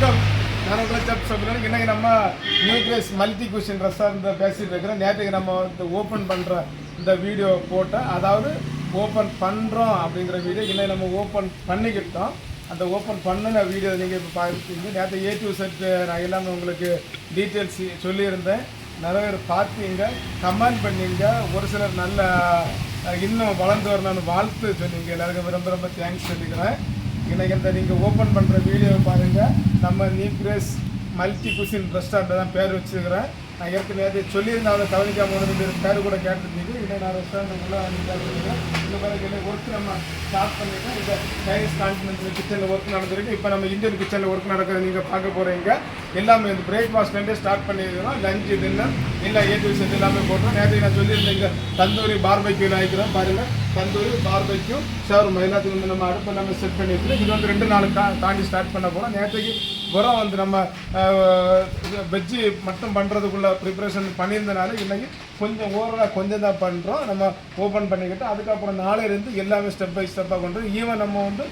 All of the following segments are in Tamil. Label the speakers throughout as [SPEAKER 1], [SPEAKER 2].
[SPEAKER 1] வணக்கம். நான் உங்களை செப் சொல்கிறேன். இன்றைக்கி நம்ம நியூக்ளியஸ் மல்டி குஷன் ரெஸ்டாரண்ட் பேசிகிட்டு இருக்கிறேன். நேற்றுக்கு நம்ம வந்து ஓப்பன் பண்ணுற இந்த வீடியோ போட்டேன். அதாவது ஓப்பன் பண்ணுறோம் அப்படிங்கிற வீடியோ இன்னைக்கு நம்ம ஓப்பன் பண்ணிக்கிட்டோம். அந்த ஓப்பன் பண்ணின வீடியோ நீங்கள் இப்போ பார்த்துருக்கீங்க. நேற்று A to Z நான் எல்லாமே உங்களுக்கு டீட்டெயில்ஸ் சொல்லியிருந்தேன். நிறைய பேர் பார்த்தீங்க, கமெண்ட் பண்ணிங்க. ஒரு சிலர் நல்ல இன்னும் வளர்ந்து வரணும்னு வாழ்த்து சொன்னீங்க. எல்லாருக்கும் ரொம்ப ரொம்ப தேங்க்ஸ் சொல்லிக்கிறேன். இன்றைக்கி இந்த நீங்கள் ஓப்பன் பண்ணுற வீடியோவை பாருங்கள். நம்ம நியூக்ளியஸ் மல்டி குசின் ரெஸ்டாரண்ட் தான் பேர் வச்சுருக்கிறேன். நான் ஏற்கனவே சொல்லியிருந்தேன், அதை கவனிக்காமல் பேர் கூட கேட்டுருந்தீங்க. இன்னும் நான் ரெஸ்டாரண்ட்டுக்குள்ளே கேட்டுருக்கேன். இந்த மாதிரி ஒர்க் நம்ம ஸ்டார்ட் பண்ணிட்டோம். இந்த சைனீஸ் கான்டினென்டல் கிச்சனில் ஒர்க் நடந்திருக்கு. இப்போ நம்ம இந்தியன் கிச்சனில் ஒர்க் நடக்கிறது நீங்கள் பார்க்க போகிறீங்க. எல்லாமே இந்த பிரேக்ஃபாஸ்ட்லேருந்தே ஸ்டார்ட் பண்ணியிருக்கிறோம். லஞ்சு டின்னர் இல்லை A to Z எல்லாமே போட்டோம். நேற்று நான் சொல்லியிருந்தேங்க தந்தூரி பார்பெக்யூ ஆகிக்கிறோம். பாருங்கள், தந்தூரி பார்பெக்யூ ஷவர்மா எல்லாத்துக்கும் வந்து நம்ம அடுப்பை நம்ம செட் பண்ணியிருக்கிறோம். இது வந்து 2 நாள் தாண்டி ஸ்டார்ட் பண்ண போகிறோம். நேற்றுக்கு புறம் வந்து நம்ம வெஜ்ஜு மட்டும் பண்ணுறதுக்குள்ள ப்ரிப்ரேஷன் பண்ணியிருந்தனால இன்றைக்கி கொஞ்சம் ஓவராக கொஞ்சம் தான் பண்ணுறோம். நம்ம ஓப்பன் பண்ணிக்கிட்டு அதுக்கப்புறம் நாளையிலேருந்து எல்லாமே ஸ்டெப் பை ஸ்டெப்பாக பண்ணுறோம். ஈவன் நம்ம வந்து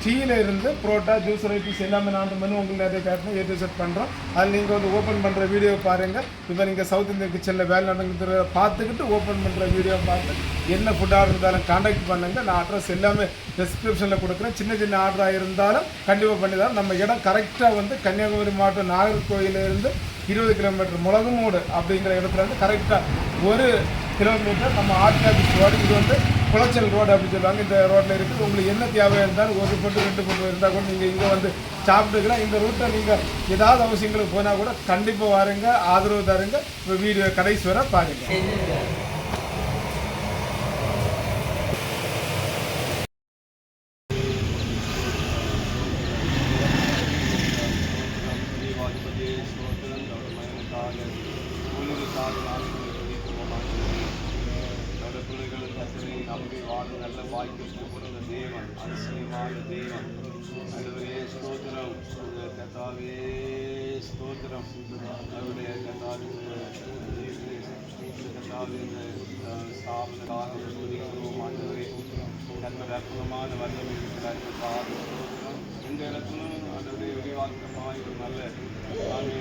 [SPEAKER 1] டீயில் இருந்து புரோட்டா ஜூஸ் வெரைட்டிஸ் எல்லாமே 4 மெனு உங்களுக்கு நிறைய கேட்டோம். A to Z பண்ணுறோம். அதில் நீங்கள் வந்து ஓப்பன் பண்ணுற வீடியோ பாருங்கள். இப்போ நீங்கள் சவுத் இந்தியன் கிச்சனில் வேலை நடந்துகிட்டு பார்த்துக்கிட்டு ஓப்பன் பண்ணுற வீடியோ பார்த்து என்ன ஃபுட்டாக இருந்தாலும் கான்டாக்ட் பண்ணுங்கள். நான் அட்ரஸ் எல்லாமே டிஸ்கிரிப்ஷனில் கொடுக்குறேன். சின்ன சின்ன ஆர்டராக இருந்தாலும் கண்டிப்பாக பண்ணி தரோம். நம்ம இடம் கரெக்டாக வந்து கன்னியாகுமரி மாவட்டம் நாகர்கோயிலிருந்து 20 கிலோமீட்டர் முளகுமூடு அப்படிங்கிற இடத்துல வந்து கரெக்டாக 1 கிலோமீட்டர் நம்ம ஆர்டிஆர்பிஸ் ரோடு. இது வந்து குளச்சல் ரோடு அப்படின்னு சொல்லுவாங்க. இந்த ரோட்டில் இருக்குது. உங்களுக்கு என்ன தேவையாக இருந்தாலும் 1 ஃபுட்டு 2 ஃபுட்டு இருந்தால் கூட நீங்கள் இங்கே வந்து சாப்பிட்டுக்கலாம். இந்த ரூட்டை நீங்கள் ஏதாவது அவசியங்களுக்கு போனால் கூட கண்டிப்பாக வாருங்க, ஆதரவு தருங்க. இப்போ வீடியோ கடைசி வர பாருங்கள்.
[SPEAKER 2] நம்பி வாழும் நல்ல வாய்ப்பு கொடுத்த தேவன், அதிசயமான தேவன், அவருடைய ஸ்தோத்திரம், கர்த்தாவே ஸ்தோத்திரம், அவருடைய கர்த்தாவின் ஸ்தாபனமாக துதிக்கிறோம். ஆண்டவரே கர்த்தர் அற்புதமான வல்லமை இருக்கிறார்கள். ஸ்தோத்திரம். இந்த இடத்திலும் அதனுடைய விரிவாக்கமாக ஒரு நல்ல கர்த்தாவே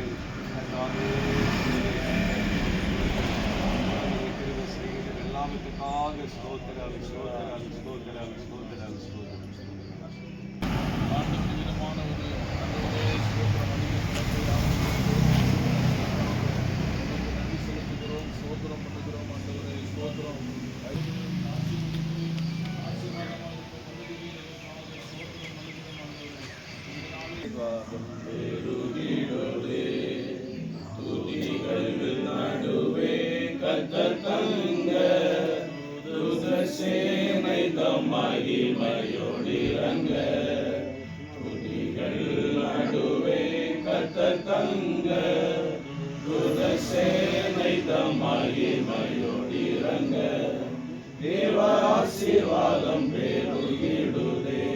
[SPEAKER 2] எல்லாத்துக்காக ஸ்தோத்திரம் ஸ்தோத்திரம் ஸ்தோத்திரம் ஸ்தோத்திரம் ஸ்தோத்திரம். விதமான ஒரு நன்றி செலுத்துகிறோம், ஸ்தோத்திரம் பண்ணுகிறோம். ஆண்டவரே ஸ்தோத்திரம்.
[SPEAKER 3] மகிமையோடிறங்க துதிகள் நடுவே கர்த்தர் தங்க துதசேனை தம் மகிமையோடிறங்க தேவ ஆசீர்வாதம் பெருகிடுதே.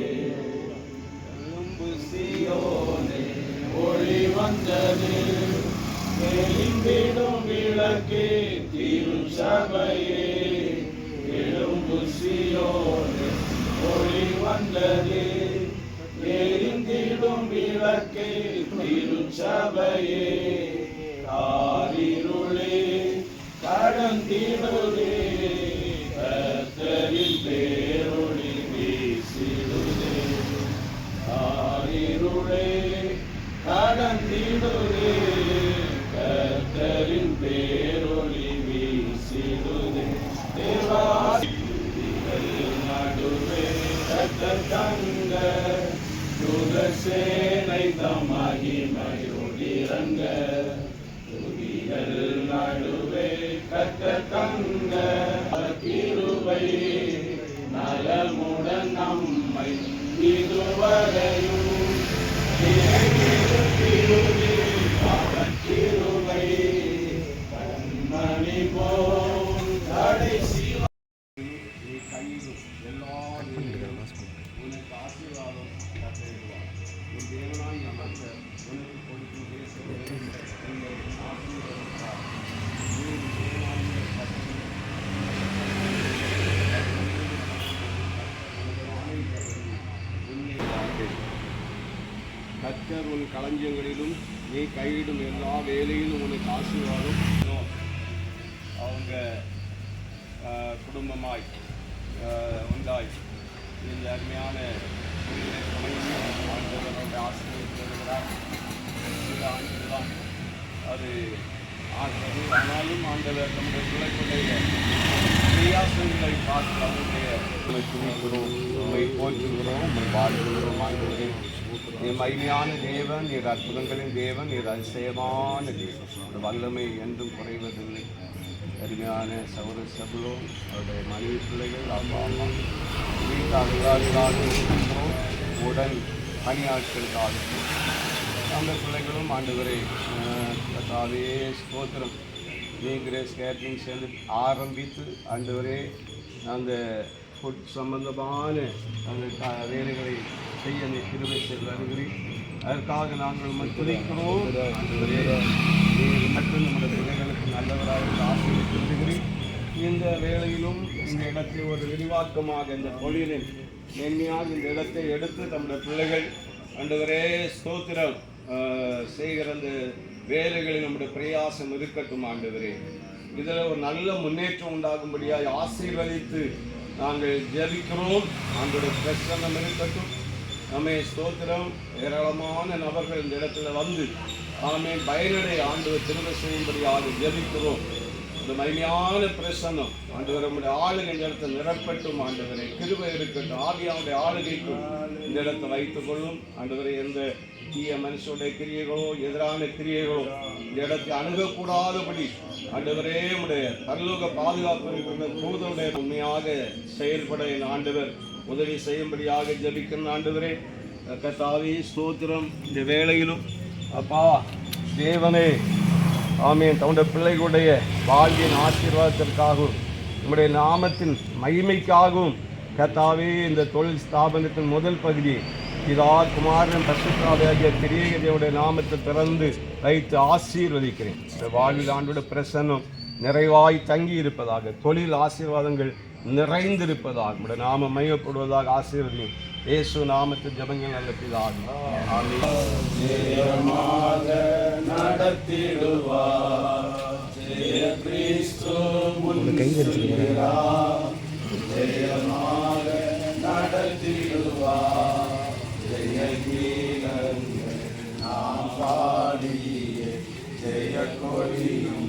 [SPEAKER 3] சீயோனே ஒளி வந்தது, எரிந்திடும் விளக்கே திருச்சபையே. எழும்பு சீயோனே ஒளி வந்தது, எரிந்திடும் விளக்கே திருச்சபையே. காரிருளே கடந்திடுதே, கர்த்தரின் பேரொளி வீசிடுதே. காரிருளே கடந்திடுதே, கர்த்தரின் பேரொளி வீசிடுதே. நடுவே கர்த்தர் தங்க துதசேனை தம் மகிமையோடிறங்க துதிகள் நடுவே கர்த்தர் தங்க கிருபை நலமுடன் நம்மை இதுவரையும் கிருபை கண்மணி போல் கடைசி உனக்கு ஆசீர்வாதம் கட்டளையிடுவார். உன் தேவனாய் நமக்கு உனக்கு கொடுக்கும் தேசத்தை ஆசீர்வதிப்பார். கர்த்தர் உன் களஞ்சியங்களிலும் நீ கையிடும் எல்லா வேலையிலும் உனக்கு ஆசீர்வாதம். அவங்க குடும்பமாய் உண்டாய் இந்த அருமையான தொழிலை தொடங்கி ஆண்டவரோட ஆசீர்வதிக்கிறார். சில ஆண்டுகள் தான் அது ஆகிறது. ஆனாலும் ஆண்டவர் நம்முடைய பிள்ளைகளுடைய பிரயாசங்களை பார்த்து அவருடைய துணிக்கிறோம், உண்மை போற்றுகிறோம், உண்மை வாழ்கிறோம். ஆண்டவரே நீர் மகிமையான தேவன், நீர் அற்புதங்களின் தேவன், நீர் அதிசயமான தேவன். அந்த வல்லமை என்றும் குறைவதில்லை. அருமையான சௌர சபுலோ அவருடைய மனைவி பிள்ளைகள் அப்பா அம்மா வீட்டு அதிகாரிகளாக இருக்கிறோம், உடன் பணியாட்களுக்காக அந்த பிள்ளைகளும் ஆண்டவரை கர்த்தாவே ஸ்தோத்திரம். கிரேஸ் கேட்டரிங் சேர்ந்து ஆரம்பித்து ஆண்டவரே அந்த ஃபுட் சம்பந்தமான அந்த வேலைகளை செய்ய நீ கிருபை செய்து வருகிறேன். அதற்காக நாங்கள் துதிக்கிறோம். ஆண்டவரே நீர் மட்டும் நம்முடைய பிள்ளைகளுக்கு நல்லவராக ஆசீர்வதித்து வருகிறேன். இந்த வேளையிலும் இந்த இடத்தை ஒரு விரிவாக்கமாக இந்த தொழிலின் மேன்மையாக இந்த இடத்தை எடுத்து நம்முடைய பிள்ளைகள் ஆண்டவரே ஸ்தோத்திரம் செய்கிற அந்த வேலைகளில் நம்முடைய பிரயாசம் இருக்கட்டும். ஆண்டவரே இதில் ஒரு நல்ல முன்னேற்றம் உண்டாகும்படியாக ஆசீர்வதித்து நாங்கள் ஜெபிக்கிறோம். ஆண்டோட பிரசன்னம் இருக்கட்டும். நம்மை ஸ்தோத்திரம் ஏராளமான நபர்கள் இந்த இடத்துல வந்து நாமே பயனடை ஆண்டவர் திரும்ப செய்யும்படியாக ஜெபிக்கிறோம். இந்த மகிமையான பிரசன்னம் ஆண்டவர் நம்முடைய ஆளுகை இந்த இடத்தை நிரப்பட்டும். ஆண்டவரை கிருபை இருக்கட்டும். ஆகியாவுடைய ஆளுகைக்கும் இந்த இடத்தை வைத்துக் கொள்ளும். ஆண்டவரை எந்த தீய மனுஷனுடைய கிரியைகளோ எதிரான கிரியைகளோ இந்த இடத்தை அணுகக்கூடாதபடி ஆண்டவரே உடைய பரலோக பாதுகாப்பு இருக்கின்ற தூதருடைய உண்மையாக செயல்பட என் ஆண்டவர் உதவி செய்யும்படியாக ஜெபிக்கின்ற ஆண்டவரே கர்த்தாவே ஸ்தோத்திரம். இந்த வேளையிலும் அப்பா தேவனே ஆமென் தம்முடைய பிள்ளைகளுடைய வாழ்வின் ஆசீர்வாதத்திற்காகவும் நம்முடைய நாமத்தின் மகிமைக்காகவும் கர்த்தாவே இந்த தொழில் ஸ்தாபனத்தின் முதல் பகுதியை பிதா குமாரன் பரிசுத்தாவியாகிய திரியேகனுடைய நாமத்தை திறந்து வைத்து ஆசீர்வதிக்கிறேன். இந்த வாழ்வில் ஆண்டோட பிரசன்னம் நிறைவாய் தங்கி இருப்பதாக, தொழில் ஆசீர்வாதங்கள் நிறைந்திருப்பதாக, நம்முடைய நாமம் மையப்படுவதாக ஆசீர்வதியும். இயேசு நாமத்து ஜபங்கள் நல்ல பிதாவே. நாம் பாடிய ஜெய கொடியும்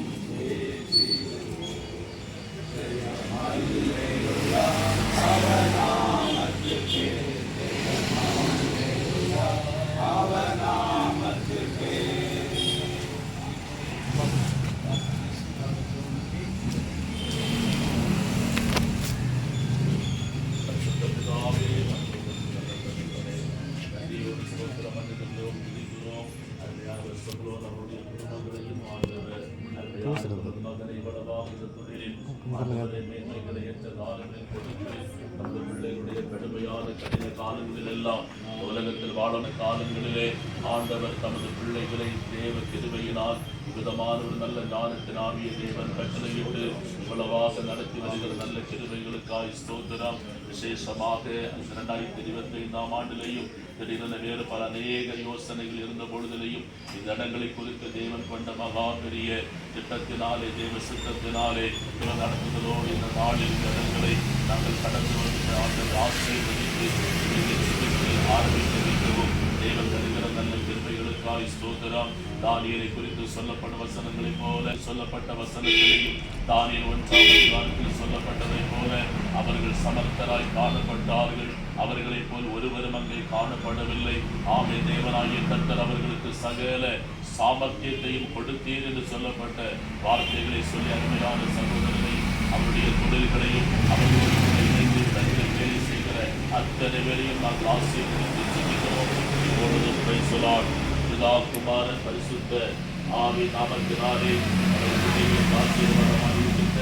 [SPEAKER 2] உலகத்தில் வாழும் காலங்களிலே ஆண்டவர் தமது பிள்ளைகளை தேவ கிருபையினால் விதமான ஒரு நல்ல ஞானத்தின் ஆவிய தேவன் கட்டளையிட்டு இவ்வளவாக நடத்தி வருகிற நல்ல கிருபைகளுக்காய் ஸ்தோத்திரம். விசேஷமாக 2025 ஆண்டிலேயும் திடீரென வேறு பல அநேக யோசனைகள் இருந்த பொழுதிலையும் இந்த இடங்களை குறித்து தேவன் கொண்ட மகா பெரிய திட்டத்தினாலே தேவ சித்தத்தினாலே இவன் நடத்துதலோடு இந்த நாளில் இந்த இடங்களை நாங்கள் கடந்து வந்து ஆண்டவர் ஆசீர்வதித்து ஆரம்பித்து வைக்கவும் தேவன் தருகிற நல்ல கிருபைகளுக்காய் ஸ்தோத்திரம். தானியேலை குறித்து சொல்லப்பட்ட வசனங்களைப் போல சொல்லப்பட்ட வசனங்களையும் தானியேல் 1ஆம் அதிகாரத்தில் சொல்லப்பட்டதைப் போல அவர்கள் சமர்த்தராய் காணப்பட்டார்கள். அவர்களைப் போல் ஒருவரும் அங்கே காணப்படவில்லை. ஆமே தேவனாகிய கர்த்தர் அவர்களுக்கு சகல சாமர்த்தியத்தையும் கொடுத்தீர் என்று சொல்லப்பட்ட வார்த்தைகளை சொல்லி அருமையான சகோதரரை அவருடைய தொழில்களையும் அவர்களோடு இணைந்து தங்கள் வேலை செய்கிற அத்தனை வேலையும் நாங்கள் ஆசீர்வதித்து ஜெபிக்கிறோம். இப்பொழுதும் பிரைசலாட் பிதா குமாரன் பரிசுத்த ஆவி நாமத்தினாலே ஆசீர்வாதமாக இருக்கின்ற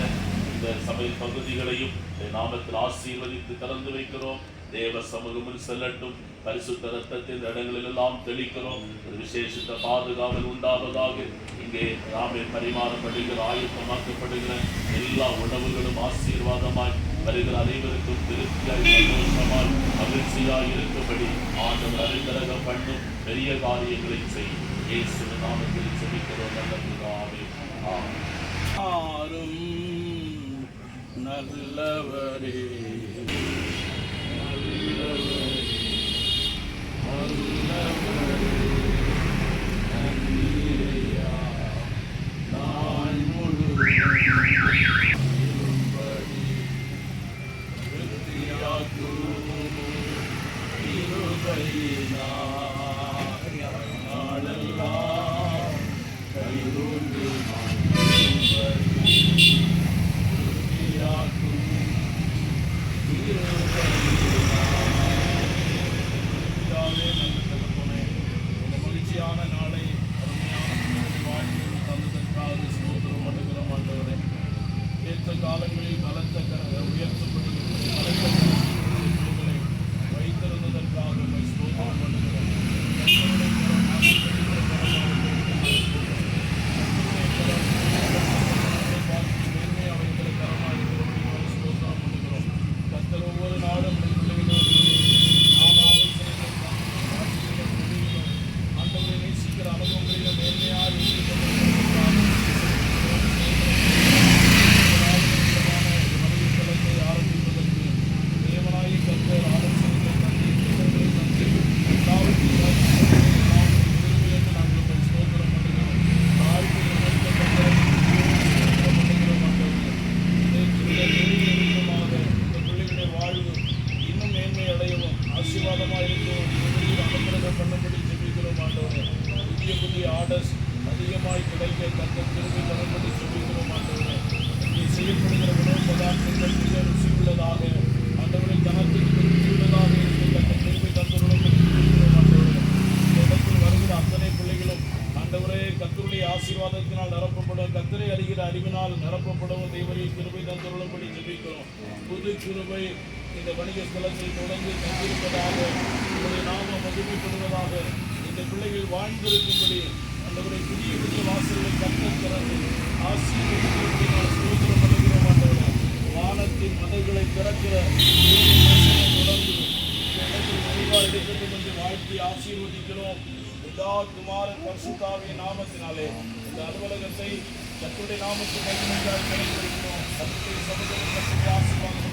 [SPEAKER 2] இந்த சபை பகுதிகளையும் நாமத்தில் ஆசீர்வதித்து கலந்து வைக்கிறோம். தேவ சமூகமும் செல்லட்டும். பரிசுத்த ரத்தத்தின் இடங்களில் எல்லாம் தெளிக்கிறோம். ஒரு விசேஷித்த பாதுகாவல் உண்டாவதாக. இங்கே நாமே பரிமாறப்படுகிற ஆயத்தமாக்கப்படுகிற எல்லா உணவுகளும் ஆசீர்வாதமாய் வருகிற அனைவருக்கும் திருப்தியாய் சந்தோஷமாய் மகிழ்ச்சியாய் இருக்கும்படி ஆண்டவர் அனுக்கிரகம் பண்ணும். பெரிய காரியங்களை செய். இயேசுவின் நாமத்தில் ஜெபிக்கிறோம் நல்ல பிதாவே. ஆமென்.
[SPEAKER 4] ஆரும் நல்லவரே காலங்களில் பலத்த உயர்த்தப்படுகிற வைத்திருந்ததற்காக ஸ்தோத்திரம் பண்ணுகிறோம். கர்த்தர் ஒவ்வொரு நாளும் ஆண்டவரை நேசிக்கிற அனுபவங்களிலும் மேன்மையாக அதிகமாய் கிடைக்க கர்த்தர் திரும்பி தரும்படி ஜெபிக்கிறோம். ஆண்டவரே, நீ செய்யப்படுகிற உணவு பதார்த்தங்கள் மிக ருசி உள்ளதாக, ஆண்டவரை தனத்திற்கு ருசி உள்ளதாக இருந்து கர்த்தர் திரும்பி தந்துள்ளபடி ஜெபிக்கிறோம். ஆண்டவரே, இந்த இடத்தில் வருகிற அத்தனை பிள்ளைகளும் ஆண்டவரே கர்த்தருடைய ஆசீர்வாதத்தினால் நிரப்பப்படும், கர்த்தரை அறிகிற அறிவினால் நிரப்பப்படும் தேவரை கிருபை தந்துள்ளபடி ஜெபிக்கிறோம். புது கிருபை இந்த வணிக ஸ்தலத்தில் தொடர்ந்து தந்திருப்பதாக, உங்களுடைய நாமம் மகிமைப்படுவதாக, இந்த பிள்ளைகள் வாழ்ந்திருக்கும்படி ஆண்டவரை புதிய புதிய வாசல்களை கர்த்தர் திறந்து ஆசீர்வதிக்கிறபடி நான் ஸ்தோத்திரம் பண்ணுகிறோம். ஆண்டவரே, வானத்தின் மதகுகளை திறக்கிற தொடர்ந்து இந்த இடத்தில் நிறைவாக எடுக்கட்டும் என்று வாழ்த்தி ஆசீர்வதிக்கிறோம். எல்லா குமாரன் பரிசுத்தாவின் நாமத்தினாலே இந்த அலுவலகத்தை கர்த்தருடைய நாமத்தில் மகிமையாக பயன்படுத்தினோம். கர்த்தருடைய சமூகத்தில் கர்த்தருடைய ஆசீர்வாதம்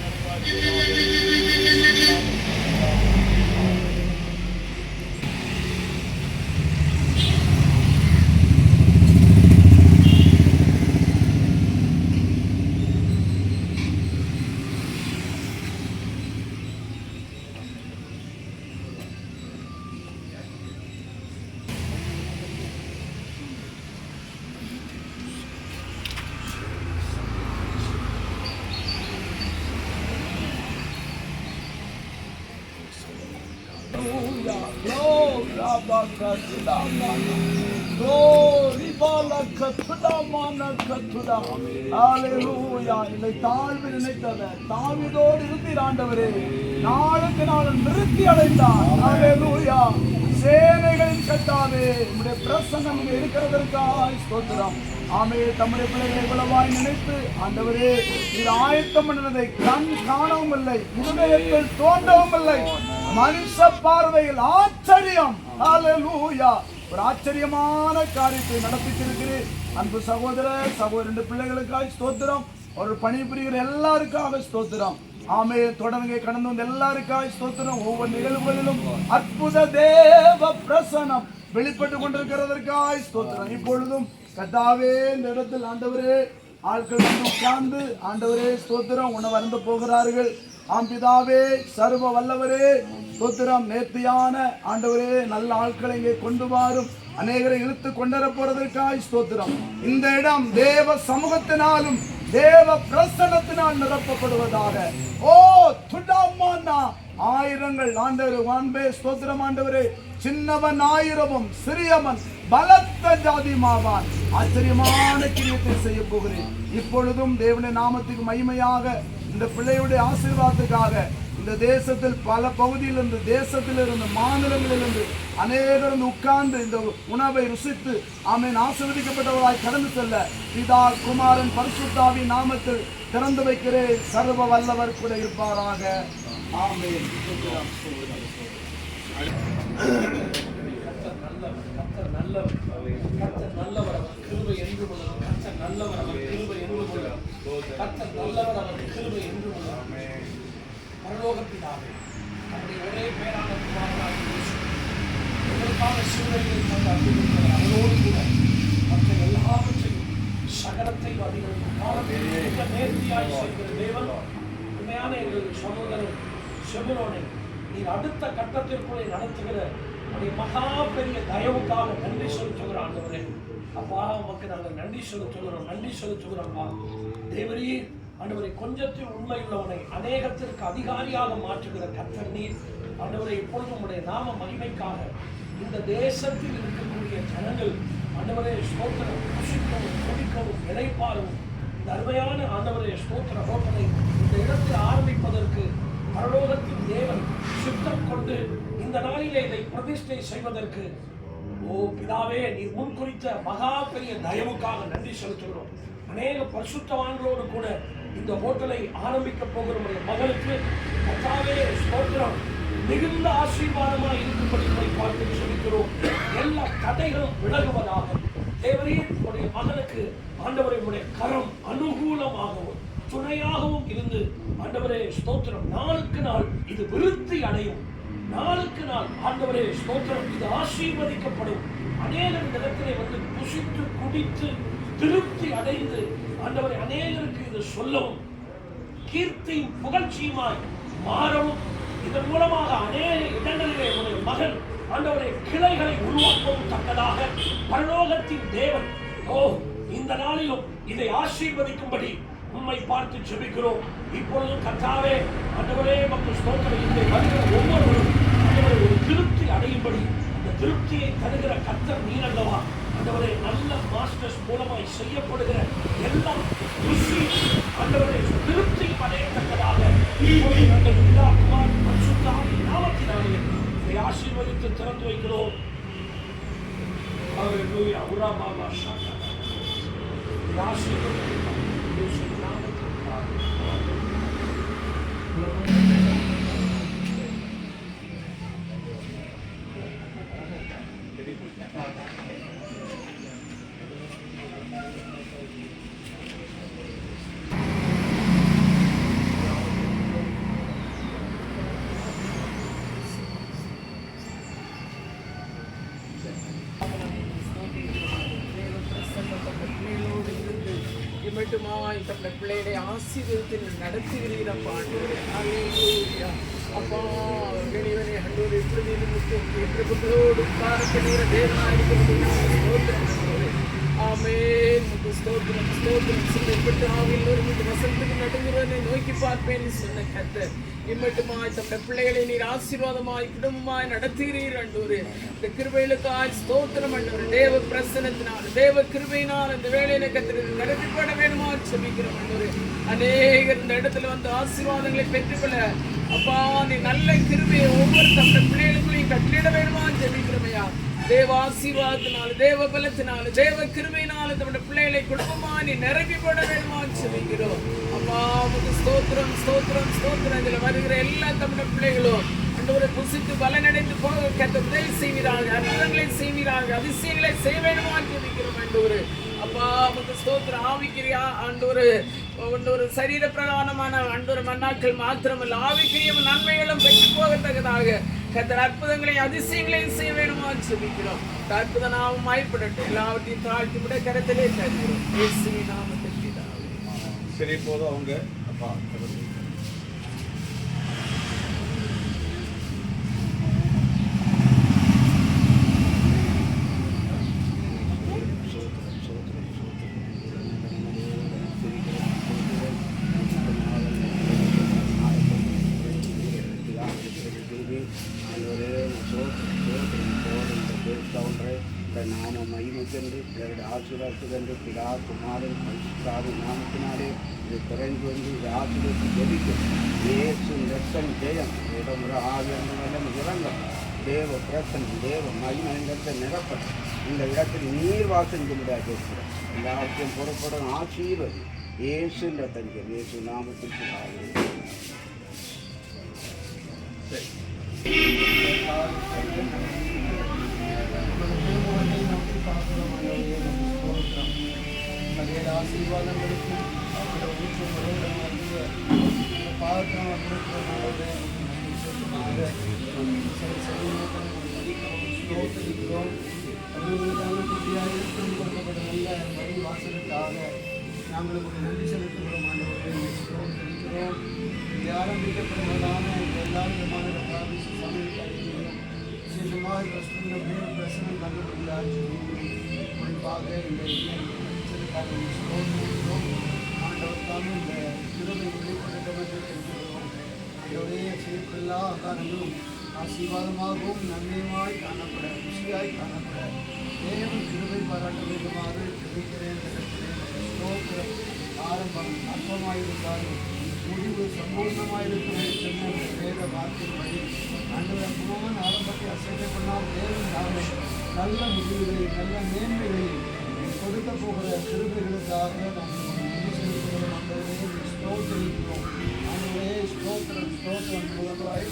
[SPEAKER 4] தாழ்வு நினைத்தத தாவிதோடு இருந்தீர் ஆண்டவரே, நாளுக்கு நாள் நிறுத்தி அடைந்தார். சேனைகளின் கட்டாவே உடைய பிரசன்னம் இங்கே இருக்கிறதற்காக ஸ்தோத்திரம். ஆமே, தம்முடைய பிள்ளைகளை இவ்வளவாய் நினைத்து ஆண்டவரே இது ஆயத்தம் பண்ணதை கண் காணவும் இல்லை, இருதயத்தில் தோன்றவும் இல்லை, மனுஷ பார்வையில் ஆச்சரியம். ஹல்லேலூயா. ஒரு ஆச்சரியமான காரியத்தை நடப்பித்திருக்கிறேன். அன்பு சகோதர சகோதர பிள்ளைகளுக்காக ஸ்தோத்திரம். ஒரு பணிபுரிகிற எல்லாருக்காக ஸ்தோத்திரம். ஆமே, தொடர்ந்து கடந்து வந்த எல்லாருக்காக ஸ்தோத்திரம். ஒவ்வொரு நிகழ்வுகளிலும் அற்புத தேவ பிரசனம் வெளிப்பட்டு கொண்டிருக்கிறதற்காக ஸ்தோத்திரம். இப்பொழுதும் கர்த்தாவே இந்த இடத்தில் ஆண்டவரே ஆட்கள் வந்து உட்கார்ந்து ஆண்டவரே ஸ்தோத்திரம் உணவு அருந்த போகிறார்கள். ஆம்பிதாவே சர்வ வல்லவரே ஸ்தோத்திரம். நேர்த்தியான ஆண்டவரே நல்ல ஆட்களை இங்கே கொண்டு வாரும். அநேகரை இழுத்து கொண்டர போறதற்காக ஸ்தோத்திரம். இந்த இடம் தேவ சமூகத்தினாலும் தேவ பிரசன்னத்தினால் நிரப்பப்படுவதாக. ஓ துடாமானா ஆயிரங்கள் ஆண்டவரே வான்பே ஸ்தோத்திரம். ஆண்டவரே, சின்னவன் ஆயிரமும் சிறியவன் பலத்த ஜாதிமாவான். ஆச்சரியமான கிரியத்தை செய்ய போகிறேன். இப்பொழுதும் தேவனுடைய நாமத்துக்கு மகிமையாக இந்த பிள்ளையுடைய ஆசீர்வாதத்துக்காக இந்த தேசத்தில் பல பகுதியிலிருந்து தேசத்திலிருந்து மாநிலங்களிலிருந்து அநேகர் உட்கார்ந்து இந்த உணவை ருசித்து ஆமென் ஆசீர்வதிக்கப்பட்டவராய் கடந்து செல்ல பிதா குமாரன் பரிசுத்தாவின் நாமத்தில் திறந்து வைக்கிறேன். சர்வ வல்லவர் கூட இருப்பாராக. ஆமென்.
[SPEAKER 5] நமக்கான சூழ்நிலைகளை தந்து அறிவிக்கிறார். அவரோடு கூட மற்ற எல்லாவற்றையும் சகலத்தை அதிகரிக்கும் காலத்தில் நேர்த்தியாய் செய்கிற தேவன் உண்மையான எங்கள் சகோதரன் செபுரோனை நீர் அடுத்த கட்டத்திற்குள்ளே நடத்துகிற உடைய மகா பெரிய தயவுக்காக நன்றி செலுத்துகிற ஆண்டவரே. அப்பா உமக்கு நாங்கள் நன்றி செலுத்துகிறோம்ப்பா. தேவரே ஆண்டவரை கொஞ்சத்தில் உண்மையுள்ளவனை அநேகத்திற்கு அதிகாரியாக மாற்றுகிற கர்த்தர் நீர். ஆண்டவரை இப்பொழுது உடைய நாம மகிமைக்காக இந்த தேசத்தில் இருக்கக்கூடிய ஜனங்கள் ஆண்டவரே ஸ்தோத்திரம் புசிக்கவும் குடிக்கவும் இளைப்பாறவும் இந்த அருமையான ஆண்டவரே ஸ்தோத்திர ஹோட்டலை இந்த இடத்தில் ஆரம்பிப்பதற்கு பரலோகத்தின் தேவன் சித்தம் கொண்டு இந்த நாளிலே இதை பிரதிஷ்டை செய்வதற்கு ஓ பிதாவே நீர் முன்குறித்த மகா பெரிய தயவுக்காக நன்றி செலுத்துகிறோம். அநேக பரிசுத்தவான்களோடு கூட இந்த ஹோட்டலை ஆரம்பிக்க போகிற மகளுக்கு கர்த்தாவே ஸ்தோத்திரம் மிகுந்த ஆசீர்வாதமாக இருக்கும்படி பார்த்து சொல்லிக்கிறோம். எல்லா தடைகளும் விலகுவதாக தேவரே உடைய மகனுக்கு ஆண்டவரை உடைய கரம் அனுகூலமாகவும் துணையாகவும் இருந்து ஆண்டவரே ஸ்தோத்திரம் நாளுக்கு நாள் இது விருத்தி அடையும். நாளுக்கு நாள் ஆண்டவரே ஸ்தோத்திரம் இது ஆசீர்வதிக்கப்படும். அநேக இடத்திலே வந்து புசித்து குடித்து திருப்தி அடைந்து ஆண்டவரை அநேகருக்கு இது சொல்லவும் கீர்த்தியும் புகழ்ச்சியுமாய் மாறவும் இதன் மூலமாக அநேக இடங்களிலே உடைய மகன் ஆண்டவரை கிளைகளை உருவாக்கவும் தக்கதாக பரலோகத்தின் தேவன் இந்த நாளிலும் இதை ஆசீர்வதிக்கும்படி உம்மை பார்த்து ஜெபிக்கிறோம். இப்பொழுது கர்த்தாவே ஆண்டவரே மக்கள் ஸ்தோத்திரம் இங்கே வருகிற ஒவ்வொருவரும் ஆண்டவரை ஒரு திருப்தி அடையும்படி அந்த திருப்தியை தருகிற கர்த்தர் நீர் அல்லவா. ஆண்டவரே நல்ல மாஸ்டர்ஸ் மூலமாய் செய்யப்படுகிற எல்லாம் ருசி ஆண்டவரை திருப்தி அடையத்தக்கதாக இப்பொழுது நாங்கள் பிதா குமாரன் பரிசுத்த ஆவியின் நாமத்தினாலே இதை ஆசீர்வதித்து திறந்து வைக்கிறோம். ஹல்லேலூயா. உரா பாபா ஷாகா ஆசீர்வதித்து
[SPEAKER 6] தம்முடைய பிள்ளைகளை ஆசீர்வாதத்தில் நடத்துகிறீரப்பா. அப்பா வெளிவனை அன்றோடு இப்பொழுது பிரபுகளோடு உட்காரப்படுகிற தேவனாயிருக்கிறது. ஆமென். ஸ்தோத்திரம் ஸ்தோத்திரம். சிந்தைப்பட்டு ஆவியில் ஒரு வசனத்துக்கு நடுங்குவதை நோக்கி பார்ப்பேன் சொன்ன கர்த்தர் இம்மட்டுமாய் தம்முடைய பிள்ளைகளை நீர் ஆசீர்வாதமாய் குடும்பமாய் நடத்துகிறீர் அன்றோரு. இந்த கிருபைகளுக்காய் ஸ்தோத்திரம் அன்றோரு. தேவ பிரசனத்தினால் தேவ கிருபையினால் இந்த வேலையில கத்திர நடத்திப்பட வேணுமா செபிக்கிறோம் அன்றோரு. அநேகர் இந்த இடத்துல வந்து ஆசீர்வாதங்களை பெற்றுக்கொள்ள அப்பா நீ நல்ல கிருபையை ஒவ்வொரு தம்முடைய பிள்ளைகளுக்குள்ளையும் கட்டிட வேணுமா செபிக்கிறோமையா. தேவ ஆசீர்வாதத்தினால தேவ பலத்தினால தேவ கிருபையினால தம்முடைய பிள்ளைகளை குடும்பமா நீ நிரப்பிப்பட வேணுமா செபிக்கிறோம். அப்பா ஸ்தோத்திரம் ஸ்தோத்திரம் ஸ்தோத்திரம். இதுல வருகிற எல்லா தம்முடைய பிள்ளைகளும் அன்றவரை புசித்து பலனடைந்து போக கத்த உதவி செய்வீராக, அற்புதங்களை செய்வீராக, அதிசயங்களை செய்ய வேணுமா ஜெபிக்கிறோம் ஆண்டவரே. அப்பா ஸ்தோத்திரம். ஆவிக்கிரியா ஆண்டவரு ஒரு சரீர பிரகாரமான ஆண்டவரு மன்னாக்கள் மாத்திரமல்ல ஆவிக்கிரியும் நன்மைகளும் பெற்று போகத்தக்கதாக கத்தர் அற்புதங்களை அதிசயங்களையும் செய்ய வேணுமா ஜெபிக்கிறோம். அற்புத நாமம் ஆய்ப்படட்டும். எல்லாவற்றையும் தாழ்த்தி விட கரத்திலே தருகிறோம். இயேசுவின் நாமத்தில் பிதாவே.
[SPEAKER 3] சரி போதும் அவங்க அப்பா நாம மகிமைக்கென்று பிறருடைய ஆசீர்வாதத்துக்கென்று பிதா குமாரன் பரிசுத்தாவின் நாமத்தினாலே இது குறைந்து வந்து இது ஆசீர்வதித்து ஜெபிக்கும். இயேசு ரத்தம் ஜெயம் இடமுறை ஆகியம் இறங்கும். தேவ பிரசனம் தேவ மகிமைன்றத்தை நிரப்படும். இந்த இடத்தில் நீர் வாசம் முடியாது இருக்கிறோம். எல்லாத்தையும் புறப்படும் ஆசீர்வதி இயேசு ரத்தம் ஜெயம் இயேசு நாமத்தில் சரி.
[SPEAKER 4] ஆசீர்வாதங்களுக்கு பாதத்தினால் ஸ்தோத்திரிக்கிறோம். அவர்களுக்கான குட்டியாக இருக்கும் கொடுக்கப்பட்ட நல்ல வழி வாசலுக்காக நாங்கள் உங்களுக்கு நன்றி செலுத்துகிறோம். ஆண்டவரே ஸ்தோத்திரிக்கிறோம். இது ஆரம்பிக்கப்படுவதான எல்லா விதமான சமையல் கருவிகளும் விசேஷமாக பிரசனம் கண்டுபிடிக்கிறார். குறிப்பாக இந்த ஸ்தோத்திரிக்கிறோம். ஆண்டவர் தாமே இந்த கிருபை வெளிப்படுத்தப்பட்டு செல்கிறோம். ஆண்டவரே செய்யப்பெல்லா ஆகாரங்களும் ஆசீர்வாதமாகவும் நன்மையுமாய் காணப்பட ருசியாய் காணப்பட தேவன் கிருபை பாராட்ட வேண்டுமாறு ஜெபிக்கிறேன். ஸ்தோத்திரம். ஆரம்பம் அற்பமாயிருந்தாலும் முடிவு சம்பூர்ணமாயிருக்கிறேன் சொன்ன வேத வார்த்தையின்படி ஆண்டவரமான ஆரம்பத்தை அசைக்க கொண்டால் தேவன் தாமே நல்ல முடிவுகளை நல்ல மேன்மைகளை கொடுக்க போகிற கிருபைகளுக்காக நாங்கள் நன்றி செலுத்துகிறோம். ஆண்டவரே ஸ்தோத்திரிக்கிறோம். ஆண்டவரே ஸ்தோத்திரம் ஸ்தோத்திரம்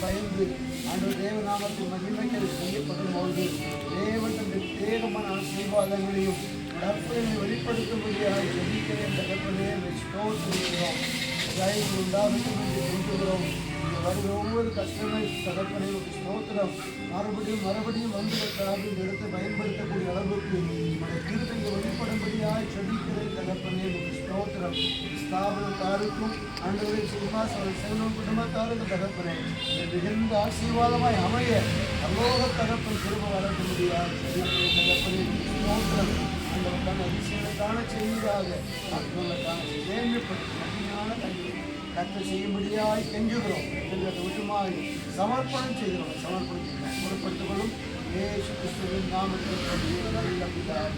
[SPEAKER 4] பயந்து ஆண்டவர் தேவநாமத்தின் மகிமைகள் செய்யப்படும் பொழுது தேவன் தன்னுடைய தேவமான ஆசீர்வாதங்களையும் நற்புறமை வெளிப்படுத்தும்படியாக ஜெபிக்கிறேன். தகப்பனே ஸ்தோத்திரிக்கிறோம். தயவு உண்டாகட்டும் என்று சொல்கிறோம். வருகிற ஒவ்வொரு கஷ்டமை தகப்பனை ஸ்தோத்திரம் மறுபடியும் வந்ததற்காக இந்த இடத்தை பயன்படுத்தக்கூடிய அளவுக்கு நம்முடைய கிருபையை வெளிப்படும்படியாக ஜெபிக்கிறேன். தகப்பனே ஸ்தோத்திரம். ஸ்தாபனத்தாருக்கும் ஆண்டவரை செல்வம் குடும்பத்தாருக்கும் தகப்பனே மிகுந்த ஆசீர்வாதமாய் அமைய அலோக தகப்பன் திரும்ப வளர்க்கும்படியாக ஜெபிக்கிறேன். தகப்பனே ஸ்தோத்திரம். ஆண்டவருக்கான அதிசயங்களுக்கான செய்தியாக ஆத்மங்களுக்கான மேன்மைப்படுத்தி மகிமையான தங்களை கற்று செய்யும்படியாய் கெஞ்சுகிறோம். எங்களுக்கு விட்டுமாய் சமர்ப்பணம் செய்கிறோம். சமர்ப்பணப்படுத்திக் கொள்ளும் இயேசு கிறிஸ்துவின் நாமத்தில் மகிமைக்காக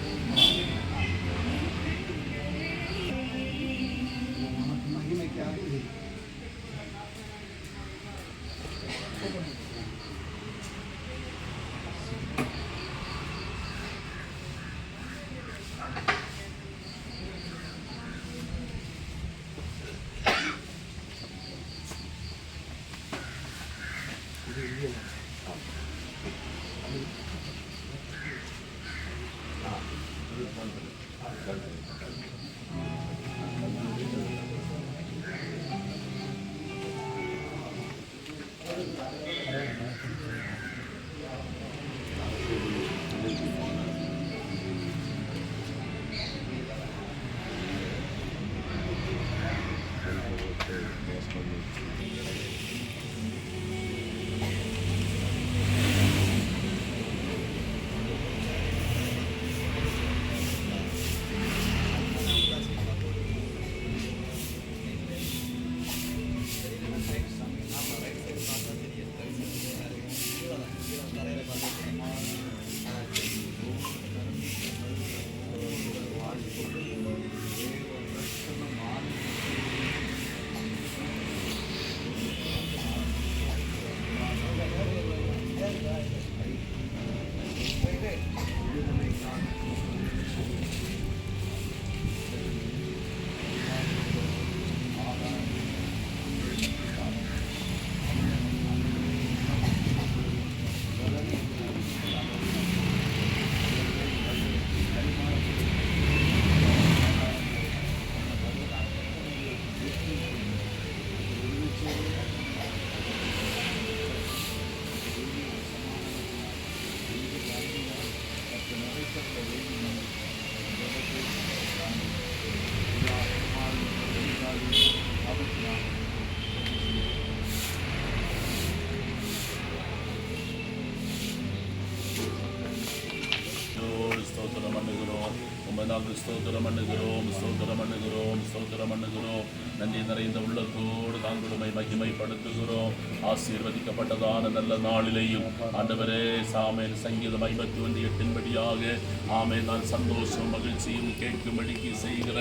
[SPEAKER 2] ஸ்தோத்திரம் பண்ணுகிறோம். நன்றி நிறைந்த உள்ளத்தோடு நாங்கள் உம்மை மகிமைப்படுத்துகிறோம். ஆசீர்வதிக்கப்பட்டதான நல்ல நாளிலேயும் ஆண்டவரே சாமேன் சங்கீதம் 51:8 ஆமென் நான் சந்தோஷம் மகிழ்ச்சியும் கேட்கும்படிக்கு செய்கிற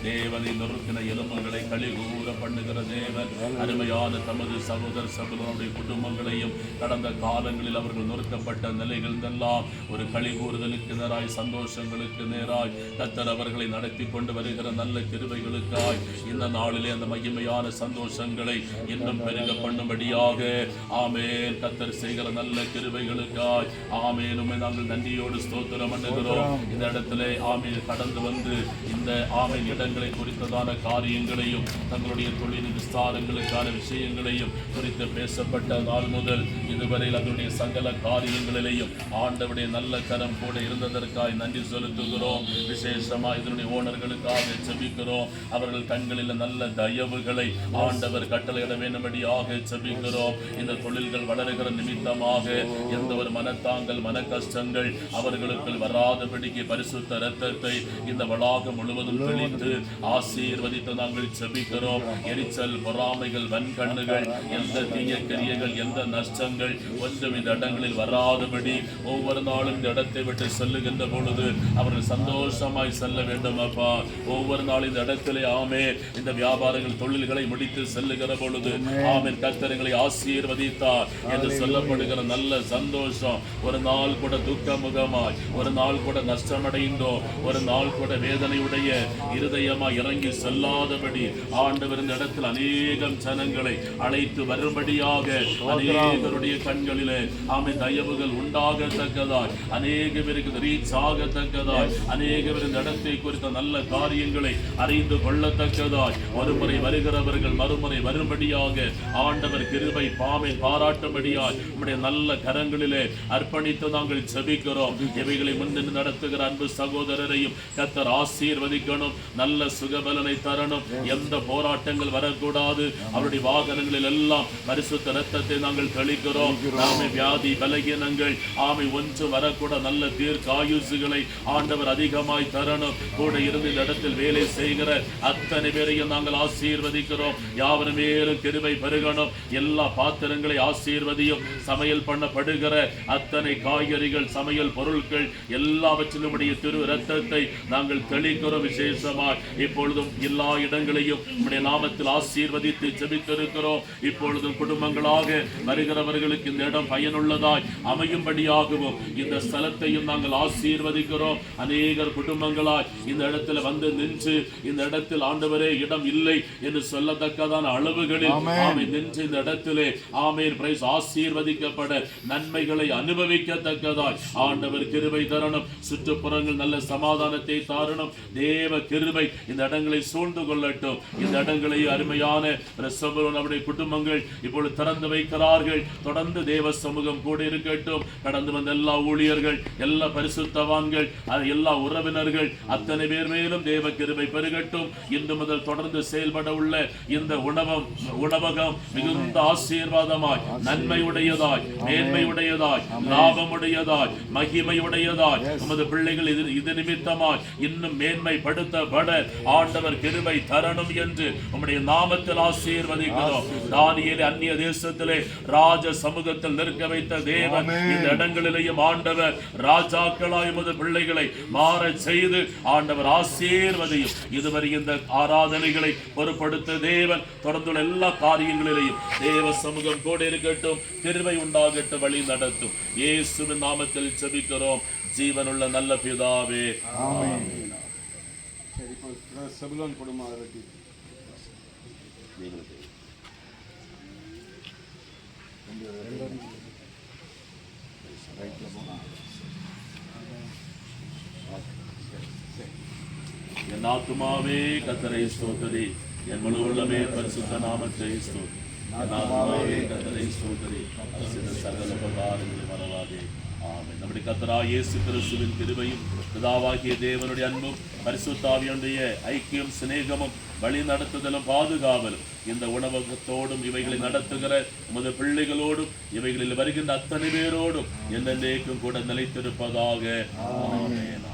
[SPEAKER 2] தேவனை நொறுக்கின எலும்புகளை களிகூர பண்ணுகிற தேவன் அருமையான தமது சகோதரனுடைய குடும்பங்களையும் கடந்த காலங்களில் அவர்கள் நொறுக்கப்பட்ட நிலைகள் எல்லாம் ஒரு களிகூறுதலுக்கு நேராய் சந்தோஷங்களுக்கு நேராய் கர்த்தர் அவர்களை நடத்தி கொண்டு வருகிற நல்ல கிருபைகளுக்காய் இந்த நாளிலே அந்த மகிமையான சந்தோஷங்களை இன்னும் பெருக பண்ணும்படியாக ஆமென். கர்த்தர் செய்கிற நல்ல கிருபைகளுக்காய் ஆமென். உம்மை நாங்கள் நன்றியோடு ஸ்தோத்திரம் பண்ணுகிறோம். இந்த இடத்திலே ஆமென் கடந்து வந்து இந்த ஆமென் இடங்களை குறித்ததான காரியங்களையும் தங்களுடைய தொழில் விஸ்தாரங்களுக்கான விஷயங்களையும் குறித்து பேசப்பட்ட நாள் முதல் இதுவரையில் அதனுடைய சகல காரியங்களிலேயும் ஆண்டவருடைய நல்ல கரம் கூட இருந்ததற்காய் நன்றி செலுத்துகிறோம். விசேஷமா இதனுடைய ஓனர்களுக்காக ஜெபிக்கிறோம். அவர்கள் கண்களில் நல்ல தயவுகளை ஆண்டவர் கட்டளையிட வேண்டும்படியாக ஜெபிக்கிறோம். இந்த தொழில்கள் வளருகிற நிமித்தமாக எந்த ஒரு மனத்தாங்கள் மன கஷ்டங்கள் அவர்களுக்கு வராதபடிக்கு பரிசுத்த இரத்தத்தை இந்த வளாகம் முழுவதும் தெளித்து ஆசீர்வதித்து நாங்கள் ஜெபிக்கிறோம். எரிச்சல் பொறாமைகள் வன்கண்ணுகள் எந்த தீய கிரியைகள் எந்த நஷ்டங்கள் ஒன்றும் இந்த இடங்களில் வராதபடி ஒவ்வொரு நாளும் இந்த இடத்தை விட்டு செல்லுகின்ற பொழுது அவர்கள் சந்தோஷமாய் செல்ல வேண்டும் அப்பா. ஒவ்வொரு நாளும் இந்த இடத்திலே ஆமே இந்த வியாபாரங்கள் தொழில்களை முடித்து செல்லுகிற பொழுது ஆமென் கர்த்தர்களை ஆசீர்வதித்தார் என்று சொல்லப்படுகிற நல்ல சந்தோஷம். ஒரு நாள் கூட துக்க முகமாய் ஒரு நாள் கூட நஷ்டமடைந்தோ ஒரு நாள் கூட வேதனையுடைய இருதயமாய் இறங்கி செல்லாதபடி ஆண்டவர் இந்த இடத்தில் அநேகம் ஜனங்களை அழைத்து வரும்படியாக அநேகருடைய கண்களிலே ஆமென் தயவுகள் உண்டாகத்தக்கதாய் அநேக பேருக்கு ரீச் ஆகத்தக்கதாய் அநேக பேர் இந்த இடத்தை குறித்த நல்ல காரியங்களை அறிந்து கொள்ளத்தக்கதாய் ஒருமுறை வருகிறவர்கள் மறுமுறை வரும்படியாக ஆண்டவர் கிருபை பாமை பாராட்டும்படியாய் நம்முடைய நல்ல கரங்களிலே அர்ப்பணித்து நாங்கள் ஜெபிக்கிறோம். இவைகளை முன்னின்று நடத்துகிற அன்பு சகோதரரையும் கர்த்தர் ஆசீர்வதிக்கணும். நல்ல சுகபலனை தரணும். எந்த போராட்டங்கள் வரக்கூடாது. அவருடைய வாகனங்களில் எல்லாம் பரிசுத்த இரத்தத்தை நாங்கள் தெளிக்கிறோம். நாமே வியாதி பலகீனங்கள் ஆமை ஒன்று வரக்கூட நல்ல தீர்க்க ஆயுசுகளை ஆண்டவர் அதிகமாய் தரணும். கூட இருந்து இந்த இடத்தில் வேலை செய்கிற அத்தனை பேரையும் நாங்கள் ஆசீர்வதிக்கிறோம். யாவரும் மேலும் கிருபை பெருகணும். எல்லா பாத்திரங்களை ஆசீர்வதியும். சமையல் பண்ணப்படுகிற அத்தனை காய்கறிகள் சமையல் பொருட்கள் எல்லாவற்றிலும் திரு இரத்தத்தை நாங்கள் தெளிக்கிறோம். விசேஷமாய் இப்பொழுதும் எல்லா இடங்களையும் நம்முடைய நாமத்தில் ஆசீர்வதித்து ஜெபித்திருக்கிறோம். இப்பொழுதும் குடும்பங்களாக வருகிறவர்களுக்கு இந்த இடம் பயனுள்ளதாய் அமையும்படியாகவும் இந்த ஸ்தலத்தையும் நாங்கள் ஆசீர்வதிக்கிறோம். அநேகர் குடும்பங்களாய் இந்த இடத்துல வந்து நின்று இந்த இடத்தில் ஆண்டவரே இடம் இல்லை என்று சொல்லத்தக்கதான அளவுகளில் ஆமை நின்று இந்த இடத்திலே ஆமேன் பிரைஸ் ஆசீர்வதிக்கப்பட நன்மைகளை அனுபவிக்கத்தக்கதாய் ஆண்டவர் கிருபை தரணும். சுற்றுப்புறங்கள் நல்ல சமாதானத்தை தாரணும். தேவ கிருபை இந்த இடங்களை சூழ்ந்து கொள்ளட்டும். இந்த இடங்களை அருமையான நம்முடைய குடும்பங்கள் இப்பொழுது திறந்து வைக்கிறார்கள். தொடர்ந்து தேவ சமூகம் கூட இருக்கட்டும். கடந்து வந்த எல்லா ஊழியர்கள் எல்லா பரிசுத்தவான்கள் எல்லா உறவினர்கள் அத்தனை பேர் மேலும் தேவ கிருபை பெருகட்டும். இன்று முதல் தொடர்ந்து செயல்பட உள்ள இந்த உணவகம் மிகுந்த ஆசீர்வாதமாய் நன்மையுடையதாய் மேன்மையுடையதாய் லாபமுடையதாய் மகிமையுடையதாய் உமது பிள்ளைகள் இது நிமித்தமாய் இன்னும் மேன்மைப்படுத்தப்பட ஆண்டவர் கிருபை தரணும் என்று உம்முடைய நாமத்தில் ஆசீர்வதிக்கிறோம். தானியேலை அந்நிய தேசத்திலே ராஜ சமூகத்தில் நிற்க வைத்த தேவன் இந்த இடங்களிலேயும் ஆண்டவர் ராஜாக்களாய் உமது பிள்ளைகளை மாற செய்து ஆண்டவர் ஆசீர்வதியும். இதுவரை இந்த ஆராதனைகளை பொறுப்படுத்த தேவன் தொடர்ந்துள்ள எல்லா காரியங்களிலேயும் தேவ சமூகம் கூட இருக்கட்டும். கிருபை உண்டாகட்டும். வழி நடத்தும். இயேசுவின் நாமத்தில் ஜெபிக்கிறோம் ஜீவனுள்ள நல்ல பிதாவே.
[SPEAKER 3] செபுலோன் குடும்பம் அதை பற்றி
[SPEAKER 2] என் ஆத்துமாவே கர்த்தரை ஸ்தோத்திரி. என் முழு உள்ளமே பரிசுத்த நாமத்தை ஸ்தோத்திரி. என் ஆத்துமாவே கர்த்தரை ஸ்தோத்திரி. சகல உபகாரங்களை மறவாதே. ஆமென். நம்முடைய கர்த்தராகிய இயேசு கிறிஸ்துவின் கிருபையும் பிதாவாகிய தேவனுடைய அன்பும் பரிசுத்த ஆவியானுடைய ஐக்கியம் சிநேகமும் வழி நடத்துதலும் பாதுகாவலும் இந்த உணவகத்தோடும் இவைகளை நடத்துகிற உமது பிள்ளைகளோடும் இவைகளில் வருகின்ற அத்தனை பேரோடும் என்னென்றைக்கும் கூட நிலைத்திருப்பதாக. ஆமென்.